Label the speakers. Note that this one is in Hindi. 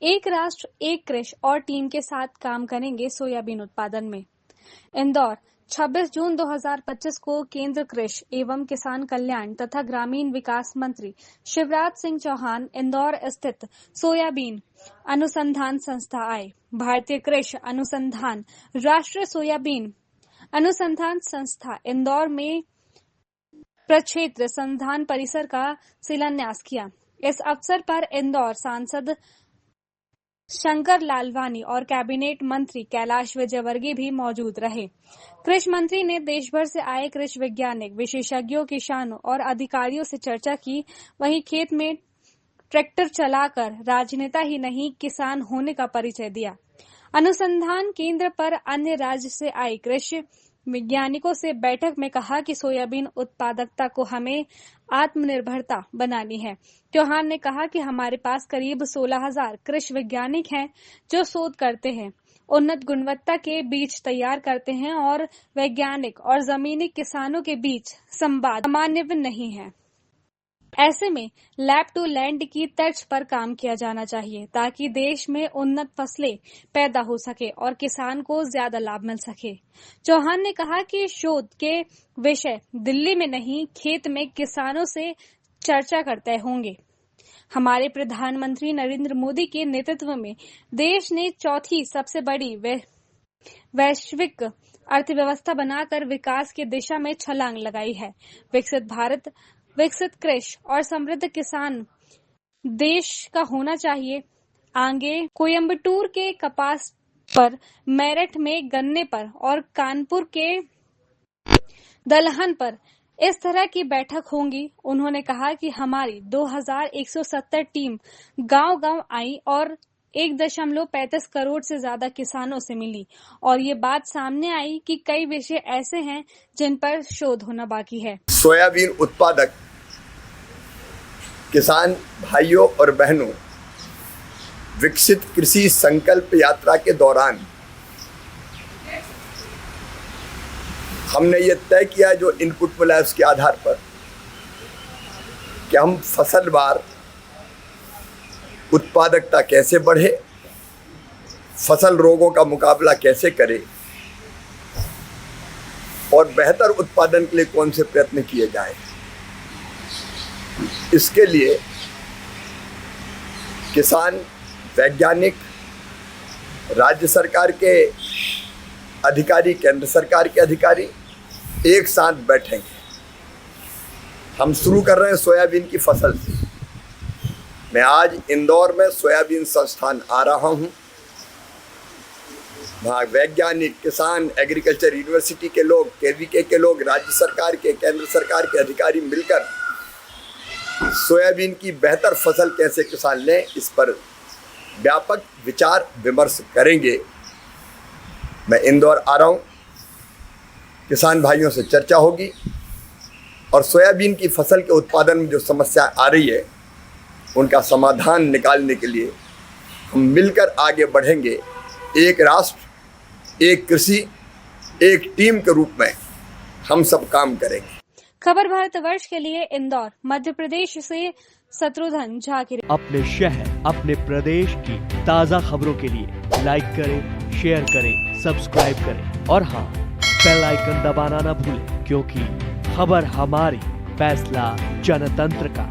Speaker 1: एक राष्ट्र एक कृषि और टीम के साथ काम करेंगे सोयाबीन उत्पादन में। इंदौर 26 जून 2025 को केंद्र कृषि एवं किसान कल्याण तथा ग्रामीण विकास मंत्री शिवराज सिंह चौहान इंदौर स्थित सोयाबीन अनुसंधान संस्था आए। भारतीय कृषि अनुसंधान राष्ट्रीय सोयाबीन अनुसंधान संस्था इंदौर में प्रक्षेत्र संधान परिसर का शिलान्यास किया। इस अवसर पर इंदौर सांसद शंकर लालवानी और कैबिनेट मंत्री कैलाश विजयवर्गीय भी मौजूद रहे। कृषि मंत्री ने देश भर से आए कृषि वैज्ञानिक, विशेषज्ञों, किसानों और अधिकारियों से चर्चा की। वहीं खेत में ट्रैक्टर चलाकर राजनेता ही नहीं किसान होने का परिचय दिया। अनुसंधान केंद्र पर अन्य राज्य से आए कृषि वैज्ञानिकों से बैठक में कहा कि सोयाबीन उत्पादकता को हमें आत्मनिर्भरता बनानी है। चौहान ने कहा कि हमारे पास करीब 16,000 कृषि वैज्ञानिक हैं जो शोध करते हैं, उन्नत गुणवत्ता के बीज तैयार करते हैं और वैज्ञानिक और जमीनी किसानों के बीच संवाद सामान्य नहीं है। ऐसे में लैब टू लैंड की तर्ज पर काम किया जाना चाहिए ताकि देश में उन्नत फसलें पैदा हो सके और किसान को ज्यादा लाभ मिल सके। चौहान ने कहा कि शोध के विषय दिल्ली में नहीं, खेत में किसानों से चर्चा करते होंगे। हमारे प्रधानमंत्री नरेंद्र मोदी के नेतृत्व में देश ने चौथी सबसे बड़ी वैश्विक अर्थव्यवस्था बनाकर विकास की दिशा में छलांग लगाई है। विकसित भारत, विकसित कृषि और समृद्ध किसान देश का होना चाहिए। आगे कोयम्बटूर के कपास पर, मेरठ में गन्ने पर और कानपुर के दलहन पर इस तरह की बैठक होंगी। उन्होंने कहा कि हमारी 2170 टीम गांव-गांव आई और 1.35 करोड़ से ज्यादा किसानों से मिली और ये बात सामने आई कि कई विषय ऐसे हैं जिन पर शोध होना बाकी है।
Speaker 2: सोयाबीन उत्पादक किसान भाइयों और बहनों, विकसित कृषि संकल्प यात्रा के दौरान हमने ये तय किया, जो इनपुट मिला है उसके आधार पर, कि हम फसलवार उत्पादकता कैसे बढ़े, फसल रोगों का मुकाबला कैसे करें और बेहतर उत्पादन के लिए कौन से प्रयत्न किए जाएं। इसके लिए किसान, वैज्ञानिक, राज्य सरकार के अधिकारी, केंद्र सरकार के अधिकारी एक साथ बैठेंगे। हम शुरू कर रहे हैं सोयाबीन की फसल से। मैं आज इंदौर में सोयाबीन संस्थान आ रहा हूं। वहाँ वैज्ञानिक, किसान, एग्रीकल्चर यूनिवर्सिटी के लोग, केवीके के लोग, राज्य सरकार के, केंद्र सरकार के अधिकारी मिलकर सोयाबीन की बेहतर फसल कैसे किसान लें, इस पर व्यापक विचार विमर्श करेंगे। मैं इंदौर आ रहा हूँ, किसान भाइयों से चर्चा होगी और सोयाबीन की फसल के उत्पादन में जो समस्या आ रही है उनका समाधान निकालने के लिए हम मिलकर आगे बढ़ेंगे। एक राष्ट्र एक कृषि एक टीम के रूप में हम सब काम करेंगे।
Speaker 1: खबर भारतवर्ष के लिए इंदौर, मध्य प्रदेश से शत्रुघ्न झा की।
Speaker 3: अपने शहर, अपने प्रदेश की ताज़ा खबरों के लिए लाइक करें, शेयर करें, सब्सक्राइब करें और हाँ, बेल आइकन दबाना ना भूलें, क्योंकि खबर हमारी, फैसला जनतंत्र का।